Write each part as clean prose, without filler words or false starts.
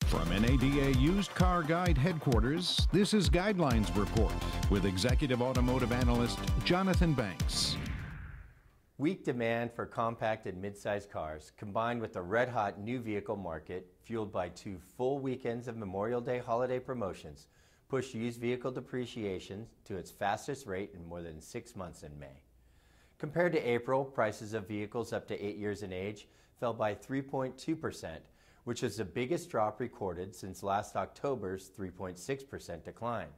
From NADA Used Car Guide headquarters, this is Guidelines Report with Executive Automotive Analyst Jonthan Banks. Weak demand for compact and mid-size cars, combined with the red-hot new vehicle market, fueled by 2 full weekends of Memorial Day holiday promotions, pushed used vehicle depreciation to its fastest rate in more than 6 months in May. Compared to April, prices of vehicles up to 8 years in age fell by 3.2%, which is the biggest drop recorded since last October's 3.6% decline.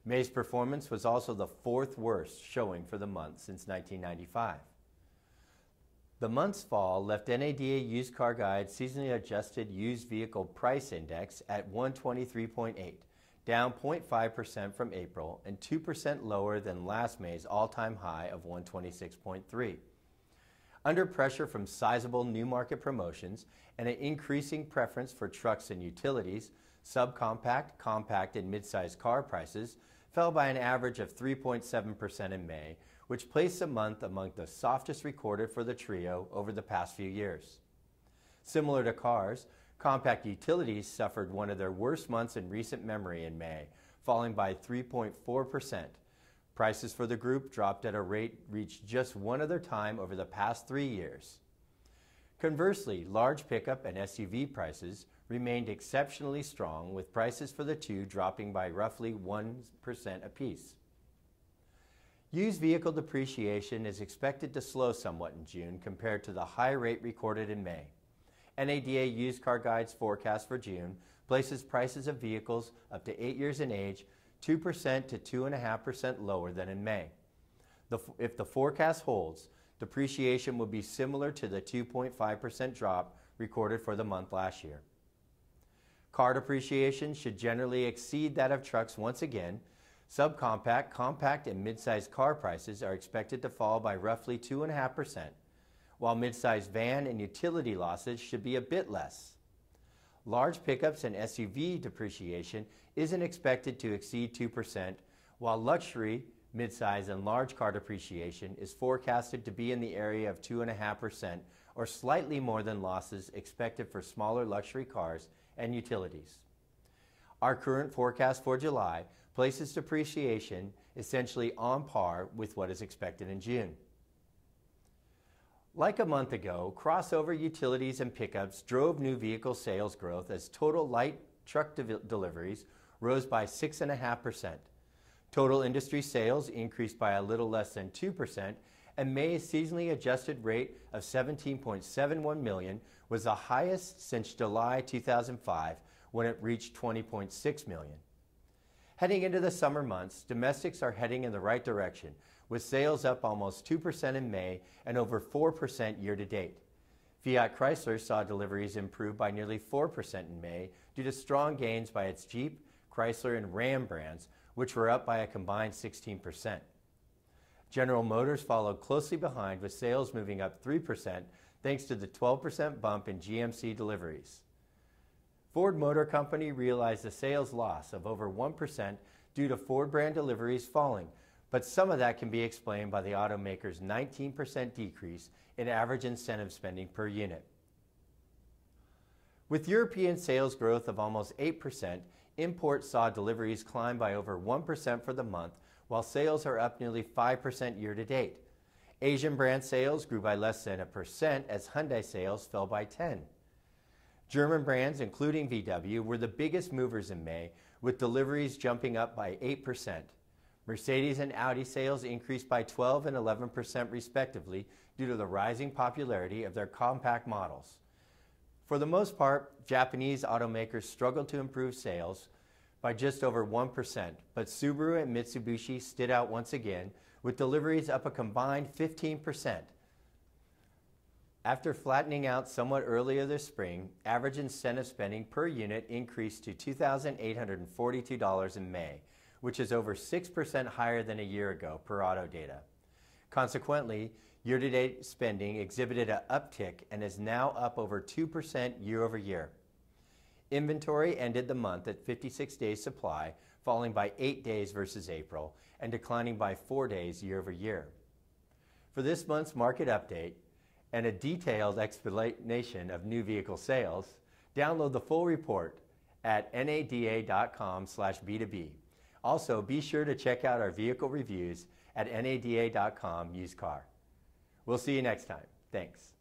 May's performance was also the 4th worst showing for the month since 1995. The month's fall left NADA Used Car Guide seasonally adjusted used vehicle price index at 123.8, down 0.5% from April and 2% lower than last May's all-time high of 126.3. Under pressure from sizable new market promotions and an increasing preference for trucks and utilities, subcompact, compact, and mid-sized car prices fell by an average of 3.7% in May, which placed the month among the softest recorded for the trio over the past few years. Similar to cars, compact utilities suffered one of their worst months in recent memory in May, falling by 3.4%. Prices for the group dropped at a rate reached just one other time over the past 3 years. Conversely, large pickup and SUV prices remained exceptionally strong, with prices for the two dropping by roughly 1% apiece. Used vehicle depreciation is expected to slow somewhat in June compared to the high rate recorded in May. NADA Used Car Guide's forecast for June places prices of vehicles up to 8 years in age 2% to 2.5% lower than in May. If the forecast holds, depreciation will be similar to the 2.5% drop recorded for the month last year. Car depreciation should generally exceed that of trucks once again. Subcompact, compact, and mid-sized car prices are expected to fall by roughly 2.5%, while mid-sized van and utility losses should be a bit less. Large pickups and SUV depreciation isn't expected to exceed 2%, while luxury, mid-size, and large car depreciation is forecasted to be in the area of 2.5% or slightly more than losses expected for smaller luxury cars and utilities. Our current forecast for July places depreciation essentially on par with what is expected in June. Like a month ago, crossover utilities and pickups drove new vehicle sales growth as total light truck deliveries rose by 6.5%. Total industry sales increased by a little less than 2%, and May's seasonally adjusted rate of 17.71 million was the highest since July 2005, when it reached 20.6 million. Heading into the summer months, domestics are heading in the right direction, with sales up almost 2% in May and over 4% year-to-date. Fiat Chrysler saw deliveries improve by nearly 4% in May due to strong gains by its Jeep, Chrysler, and Ram brands, which were up by a combined 16%. General Motors followed closely behind, with sales moving up 3% thanks to the 12% bump in GMC deliveries. Ford Motor Company realized a sales loss of over 1% due to Ford brand deliveries falling, but some of that can be explained by the automaker's 19% decrease in average incentive spending per unit. With European sales growth of almost 8%, imports saw deliveries climb by over 1% for the month, while sales are up nearly 5% year-to-date. Asian brand sales grew by less than 1% as Hyundai sales fell by 10%. German brands, including VW, were the biggest movers in May, with deliveries jumping up by 8%. Mercedes and Audi sales increased by 12% and 11% respectively due to the rising popularity of their compact models. For the most part, Japanese automakers struggled to improve sales by just over 1%, but Subaru and Mitsubishi stood out once again, with deliveries up a combined 15%. After flattening out somewhat earlier this spring, average incentive spending per unit increased to $2,842 in May, which is over 6% higher than a year ago per auto data. Consequently, year-to-date spending exhibited an uptick and is now up over 2% year-over-year. Inventory ended the month at 56 days supply, falling by 8 days versus April and declining by 4 days year-over-year. For this month's market update and a detailed explanation of new vehicle sales, download the full report at nada.com/B2B. Also, be sure to check out our vehicle reviews at nada.com used car. We'll see you next time. Thanks.